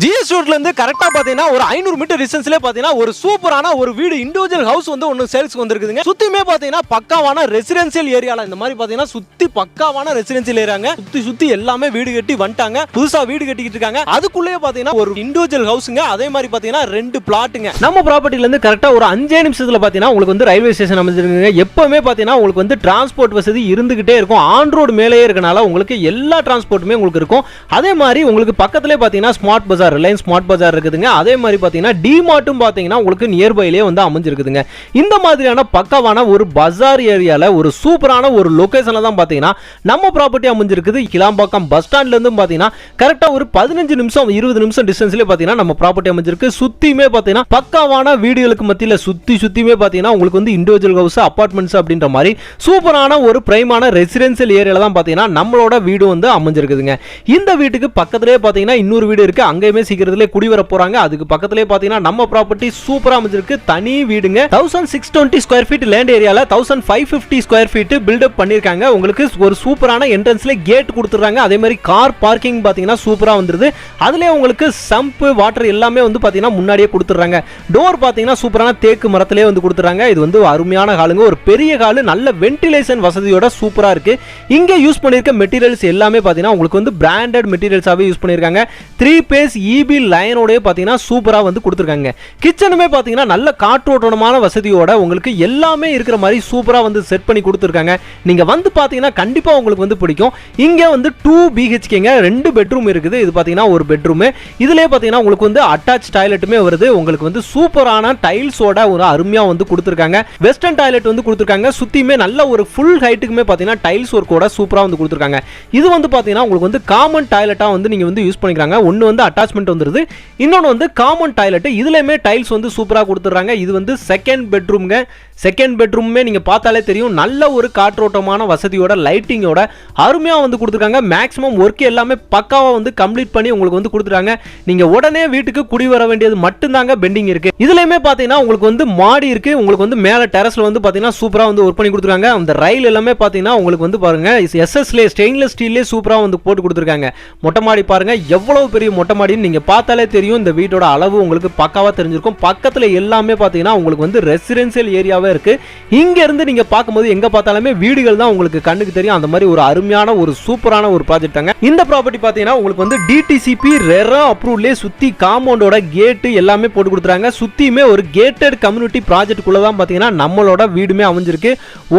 GS ரோட்ல இருந்து கரெக்டா பாத்தீங்கன்னா ஒரு 500 மீட்டர் டிஸ்டன்ஸ்ல பாத்தீங்கன்னா ஒரு சூப்பரான ஒரு வீடு இண்டிவிஜுவல் ஹவுஸ் வந்து ஒன்னு சேல்ஸ்க்கு வந்திருக்குதுங்க. சுத்தியுமே பாத்தீங்கன்னா பக்காவான ரெசிடென்சியல் ஏரியால இந்த மாதிரி பாத்தீங்கன்னா சுத்தி பக்காவான ரெசிடென்சியல் ஏரியாங்க. சுத்தி எல்லாமே வீடு கட்டி வந்துட்டாங்க. புதுசா வீடு கட்டிக்கிட்டு இருக்காங்க. அதுக்குள்ளே பாத்தீங்கன்னா ஒரு இண்டிவிஜுவல் ஹவுஸ்ங்க. அதே மாதிரி பாத்தீங்கன்னா 2 பிளாட்டுங்க. நம்ம ப்ராப்பர்ட்டில இருந்து கரெக்டா ஒரு 5 நிமிஷத்துல பாத்தீங்கன்னா உங்களுக்கு வந்து ரயில்வே ஸ்டேஷன் அமைஞ்சிருக்குங்க. எப்பவுமே பாத்தீங்கன்னா உங்களுக்கு வந்து டிரான்ஸ்போர்ட் வசதி இருந்துகிட்டே இருக்கும். ஆன் ரோடு மேலேயே இருக்கனால உங்களுக்கு எல்லா டிரான்ஸ்போர்ட்டுமே உங்களுக்கு இருக்கும். அதே மாதிரி உங்களுக்கு பக்கத்திலே பாத்தீங்கன்னா ஸ்மார்ட் பஜார், ரிலையன்ஸ் ஸ்மார்ட் பஜார் இருக்குதுங்க. அதே மாதிரி பாத்தீங்கன்னா டிமார்ட்டும் பாத்தீங்கன்னா உங்களுக்கு நியர்பைலே வந்து அமைஞ்சிருக்குதுங்க. இந்த மாதிரியான பக்காவான ஒரு பஜார் ஏரியால ஒரு சூப்பரான ஒரு லொகேஷன்ல தான் பாத்தீங்கன்னா நம்ம ப்ராப்பர்ட்டி அமைஞ்சிருக்குது. கிளாம்பாக்கம் பஸ் ஸ்டாண்ட்ல இருந்து பாத்தீங்கன்னா கரெக்டா ஒரு 15 நிமிஷம் 20 நிமிஷம் டிஸ்டன்ஸ்ல பாத்தீங்கன்னா நம்ம ப்ராப்பர்ட்டி அமைஞ்சிருக்கு. சுத்தியுமே பாத்தீங்கன்னா பக்காவான வீடுகளுக்கு மத்தியில சுத்தியுமே பாத்தீங்கன்னா உங்களுக்கு வந்து இண்டிவிஜுவல் ஹவுஸ், அபார்ட்மெண்ட்ஸ் அப்படின்ற மாதிரி சூப்பரான ஒரு பிரைமான ரெசிடென்சியல் ஏரியால தான் பாத்தீங்கன்னா நம்மளோட வீடு வந்து அமைஞ்சிருக்குதுங்க. இந்த வீட்டுக்கு பக்கத்திலே பாத்தீங்கன்னா இன்னொரு வீடு இருக்கு. அங்கேயுமே சீக்கிரத்திலே குடி வர போறாங்க. அதுக்கு பக்கத்திலே பாத்தீங்கன்னா நம்ம ப்ராப்பர்ட்டி சூப்பரா அமைஞ்சிருக்கு. தனி வீடுங்க. 1620 ஸ்கொயர் ஃபீட் லேண்ட் ஏரியால 1550 ஸ்கொயர் ஃபீட் பில்ட் அப் பண்ணிருக்காங்க. உங்களுக்கு ஒரு சூப்பரான என்ட்ரன்ஸ்ல கேட் கொடுத்துறாங்க. அதே மாதிரி கார் பார்க்கிங் பாத்தீங்கன்னா சூப்பரா வந்துருது. அதுலயே உங்களுக்கு சம்ப், வாட்டர் எல்லாமே வந்து பாத்தீங்கன்னா முன்னாடியே கொடுத்துறாங்க. டோர் பாத்தீங்கன்னா சூப்பரான தேக்கு மரத்திலே வந்து கொடுத்துறாங்க. இது வந்து அருமையான ஹாலுங்க. ஒரு பெரிய ஹாலு, நல்ல வென்டிலேஷன் வசதியோட சூப்பரா இருக்கு. இங்க யூஸ் பண்ணிருக்க மெட்டீரியல்ஸ் எல்லாமே பாத்தீங்கன்னா உங்களுக்கு வந்து பிராண்டட் மெட்டீரியல்ஸாவே யூஸ் பண்ணிருக்காங்க. 3 பேஸ் இபி லைனோட பாத்தீங்கன்னா சூப்பரா வந்து கொடுத்துருக்காங்க. கிச்சனுமே பாத்தீங்கன்னா நல்ல காற்றோட்டமான வசதியோட உங்களுக்கு எல்லாமே இருக்கிற மாதிரி சூப்பரா வந்து செட் பண்ணி கொடுத்துருக்காங்க. நீங்க வந்து பாத்தீங்கன்னா கண்டிப்பா உங்களுக்கு வந்து பிடிக்கும். இங்க வந்து 2 BHKங்க, 2 பெட்ரூம் இருக்குது. இது பாத்தீங்கன்னா ஒரு பெட்ரூம். இதுலயே பாத்தீங்கன்னா உங்களுக்கு வந்து அட்டாச் டாய்லெட்டுமே வருது. உங்களுக்கு வந்து சூப்பரான டைல்ஸோட ஒரு அருமையா வந்து கொடுத்துருக்காங்க. வெஸ்டர்ன் டாய்லெட் வந்து கொடுத்துருக்காங்க. சுத்தியுமே நல்ல ஒரு ஃபுல் ஹைட்டுக்குமே பாத்தீங்கன்னா டைல்ஸ் ஒர்க்கோட சூப்பரா வந்து கொடுத்துருக்காங்க. இது வந்து பாத்தீங்கன்னா உங்களுக்கு வந்து காமன் டாய்லெட்டா வந்து நீங்க வந்து யூஸ் பண்ணிக்கிறாங்க. ஒன்னு வந்து அட்டாச்மெண்ட் வந்துருது, இன்னொன்னு வந்து காமன் டாய்லெட். இதுலயுமே டைல்ஸ் வந்து சூப்பரா கொடுத்துறாங்க. இது வந்து செகண்ட் பெட்ரூம்ங்க. செகண்ட் பெட்ரூமே நீங்க பார்த்தாலே தெரியும். நல்ல ஒரு காற்றோட்டமான வசதியோட லைட்டிங்கோட அருமையா வந்து கொடுத்துருக்காங்க. மேக்ஸிமம் ஒர்க் எல்லாமே பக்காவா வந்து கம்ப்ளீட் பண்ணி உங்களுக்கு வந்து கொடுத்துறாங்க. நீங்க உடனே வீட்டுக்கு குடி வர வேண்டியது மட்டும்தாங்க பெண்டிங் இருக்கு. இதுலயுமே பாத்தீங்கன்னா உங்களுக்கு வந்து மாடி இருக்கு. உங்களுக்கு வந்து மேல டெரஸ்ல வந்து பாத்தீங்கன்னா சூப்பரா வந்து ஒர்க் பண்ணி கொடுத்துருக்காங்க. அந்த ரயில் எல்லாமே பாத்தீங்கன்னா உங்களுக்கு வந்து பாருங்க எஸ்எஸ்ல ஸ்டெயின்லெஸ் ஸ்டீல்லே சூப்பரா வந்து போட்டு கொடுத்துருக்காங்க. மொட்டை மாடி பாருங்க எவ்வளவு பெரிய மொட்டை மாடின்னு நீங்க பார்த்தாலே தெரியும். இந்த வீட்டோட அளவு உங்களுக்கு பக்காவா தெரிஞ்சிருக்கும். பக்கத்துல எல்லாமே பாத்தீங்கன்னா உங்களுக்கு வந்து ரெசிடென்சியல் ஏரியாவே இருக்கு. இங்க இருந்து நீங்க பார்க்கும்போது எங்க பார்த்தாலுமே வீடுகள் தான் உங்களுக்கு கண்ணுக்கு தெரியும். அந்த மாதிரி ஒரு அருமையான ஒரு சூப்பரான ஒரு ப்ராஜெக்ட் தாங்க இந்த ப்ராப்பர்ட்டி. பாத்தீங்கன்னா உங்களுக்கு வந்து டிடிசிபி ரெரா அப்ரூவ்ட்ல சுத்தி காம்பவுண்டோட கேட் எல்லாமே போட்டு கொடுத்துறாங்க. சுத்தியுமே ஒரு கேட்டட் கம்யூனிட்டி ப்ராஜெக்ட் குள்ள தான் பாத்தீங்கன்னா நம்மளோட வீடுமே அமைஞ்சிருக்கு.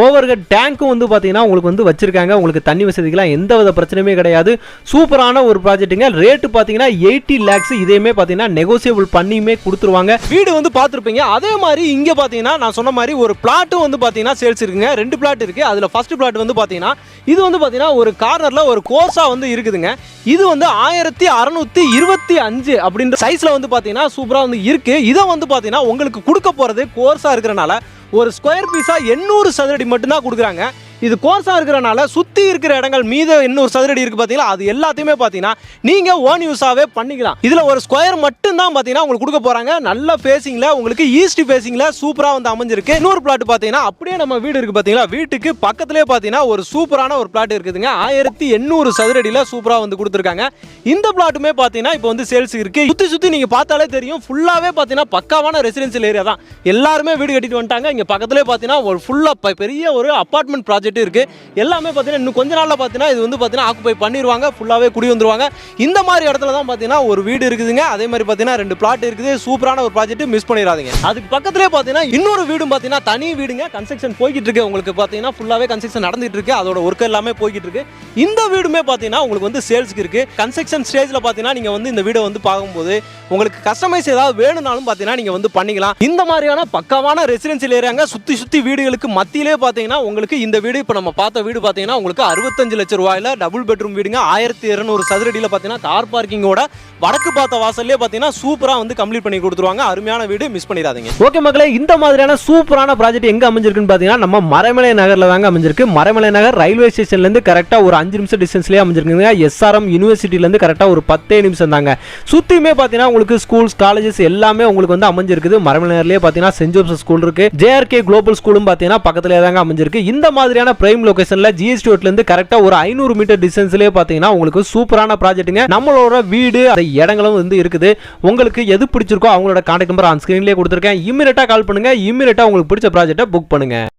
ஓவர்ஹெட் டேங்க்கும் வந்து பாத்தீங்கன்னா உங்களுக்கு வந்து வச்சிருக்காங்க. உங்களுக்கு தண்ணி வசதிக்கெல்லாம் எந்தவித பிரச்சனையுமே கிடையாது. சூப்பரான ஒரு ப்ராஜெக்ட்டுங்க. ரேட் பாத்தீங்கன்னா 80 lakhs. இதேமே பாத்தீங்கன்னா நெகோசியபிள் பண்ணியுமே கொடுத்துருவாங்க. வீடு வந்து பார்த்துருப்பீங்க. அதே மாதிரி இங்க பாத்தீங்கன்னா நான் சொன்ன மாதிரி ஒரு பிளாட்டும் வந்து பாத்தீங்கன்னா சேல்ஸ் இருக்குங்க. 2 பிளாட் இருக்கு. அதுல ஃபர்ஸ்ட் பிளாட் வந்து பாத்தீங்கன்னா இது வந்து பாத்தீங்கன்னா ஒரு கார்னர்ல ஒரு கோர்ஸா வந்து இருக்குதுங்க. இது வந்து 1625 அப்படின்ற சைஸ்ல வந்து பாத்தீங்கன்னா சூப்பரா வந்து இருக்கு. இதை வந்து பாத்தீங்கன்னா உங்களுக்கு கொடுக்க போறது கோர்ஸா இருக்கிறனால ஒரு ஸ்கொயர் பீஸா 800 சதுரடி மட்டும்தான் கொடுக்குறாங்க. இது கோர்ஸா இருக்கிறனால சுத்தி இருக்கிற இடங்கள் மீது 800 சதுரடி இருக்கு பாத்தீங்களா, அது எல்லாத்தையுமே பாத்தீங்கன்னா நீங்க ஓன் யூஸாவே பண்ணிக்கலாம். இதுல ஒரு ஸ்கொயர் மட்டும் தான் பாத்தீங்கன்னா உங்களுக்கு கொடுக்க போறாங்க. நல்ல ஃபேசிங்ல உங்களுக்கு ஈஸ்ட் ஃபேசிங்ல சூப்பரா வந்து அமைஞ்சிருக்கு. இன்னொரு பிளாட் பாத்தீங்கன்னா அப்படியே நம்ம வீடு இருக்கு பாத்தீங்களா, வீட்டுக்கு பக்கத்திலே பாத்தீங்கன்னா ஒரு சூப்பரான ஒரு பிளாட் இருக்குதுங்க. 1800 சதுரடியில சூப்பரா வந்து கொடுத்துருக்காங்க. இந்த பிளாட்டுமே பாத்தீங்கன்னா இப்போ வந்து சேல்ஸ் இருக்கு. சுத்தி நீங்க பார்த்தாலே தெரியும். ஃபுல்லாவே பாத்தீங்கன்னா பக்காவான ரெசிடென்சியல் ஏரியா தான். எல்லாருமே வீடு கட்டிட்டு வந்துட்டாங்க. இங்க பக்கத்திலே பாத்தீங்கன்னா ஒரு ஃபுல்லா பெரிய ஒரு அபார்ட்மெண்ட் ப்ராஜெக்ட் இருக்கு. எல்லாமே பாத்தீங்கன்னா இன்னும் கொஞ்ச நாள்ல பாத்தீங்கன்னா இது வந்து பாத்தீங்கன்னா ஆக்குபை பண்ணிடுவாங்க. ஃபுல்லாவே குடி வந்துருவாங்க. இந்த மாதிரி இடத்துல தான் பாத்தீங்கன்னா ஒரு வீடு இருக்குதுங்க. அதே மாதிரி பாத்தீங்கன்னா 2 பிளாட் இருக்குது. சூப்பரான ஒரு ப்ராஜெக்ட், மிஸ் பண்ணிடாதீங்க. அதுக்கு பக்கத்திலே பாத்தீங்கன்னா இன்னொரு வீடும் பாத்தீங்கன்னா தனி வீடுங்க. கன்ஸ்ட்ரக்ஷன் போய்கிட்டு இருக்கு. உங்களுக்கு பாத்தீங்கன்னா ஃபுல்லாவே கன்ஸ்ட்ரக்ஷன் நடந்துட்டு இருக்கு. அதோட ஒர்க் எல்லாமே போய்கிட்டு இருக்கு. இந்த வீடுமே பாத்தீங்கன்னா உங்களுக்கு வந்து சேல்ஸ்க்கு இருக்கு. கன்ஸ்ட்ரக்ஷன் ஸ்டேஜ்ல பாத்தீங்கன்னா நீங்க வந்து இந்த வீடை வந்து பார்க்கும்போது உங்களுக்கு கஸ்டமைஸ் ஏதாவது வேணும்னாலும் பாத்தீங்கன்னா நீங்க வந்து பண்ணிக்கலாம். இந்த மாதிரியான பக்காவான ரெசிடென்சியல் ஏரியாங்க. சுத்தி வீடுகளுக்கு மத்தியிலே பாத்தீங்கன்னா உங்களுக்கு இந்த வீடு இப்போ நம்ம பார்த்த வீடு பாத்தீங்கன்னா உங்களுக்கு 65 லட்சம் ரூபாயில டபுள் பெட்ரூம் வீடுங்க. 1200 சதுரடியில பாத்தீங்கன்னா கார் பார்க்கிங்கோட வடக்கு பார்த்த வாசல்லே பாத்தீங்கன்னா சூப்பரா வந்து கம்ப்ளீட் பண்ணி கொடுத்துருவாங்க. அருமையான வீடு, மிஸ் பண்ணிடாதீங்க. ஓகே மக்களே, இந்த மாதிரியான சூப்பரான ப்ராஜெக்ட் எங்க அமைஞ்சிருக்குன்னு பாத்தீங்கன்னா நம்ம மறைமலை நகர்ல தாங்க அமைஞ்சிருக்கு. மறைமலை நகர் ரயில்வே ஸ்டேஷன்ல இருந்து கரெக்டா ஒரு 5 நிமிஷம் டிஸ்டன்ஸ்லயே அமைஞ்சிருக்குங்க. எஸ்ஆர்எம் யூனிவர்சிட்டில இருந்து கரெக்டா ஒரு 10 நிமிஷம் தாங்க. சுத்தியுமே பாத்தீங்கன்னா உங்களுக்கு ஸ்கூல்ஸ், காலேஜஸ் எல்லாமே உங்களுக்கு வந்து அமைஞ்சிருக்குது. மறைமலை நகர்லயே பாத்தீங்கன்னா சென்ட் ஜோசப் ஸ்கூல் இருக்கு. ஜேஆர்கே குளோபல் ஸ்கூலும் பாத்தீங்கன்னா பக்கத்துலயே தாங்க அமைஞ்சிருக்கு. இந்த மாதிரியான சரியான பிரைம் லொகேஷன்ல ஜிஎஸ்டி ரோட்ல இருந்து கரெக்டா ஒரு 500 மீட்டர் டிஸ்டன்ஸ்லயே பாத்தீங்கன்னா உங்களுக்கு சூப்பரான ப்ராஜெக்ட்டுங்க. நம்மளோட வீடு அந்த இடங்களும் வந்து இருக்குது. உங்களுக்கு எது பிடிச்சிருக்கோ அவங்களோட கான்டாக்ட் நம்பர் ஆன் ஸ்கிரீன்லயே கொடுத்துருக்கேன். இமிடியேட்டா கால் பண்ணுங்க. இமிடியேட்டா உங்களுக்கு பிடிச்ச ப்ராஜெக்ட்டை புக் பண்ணுங்க.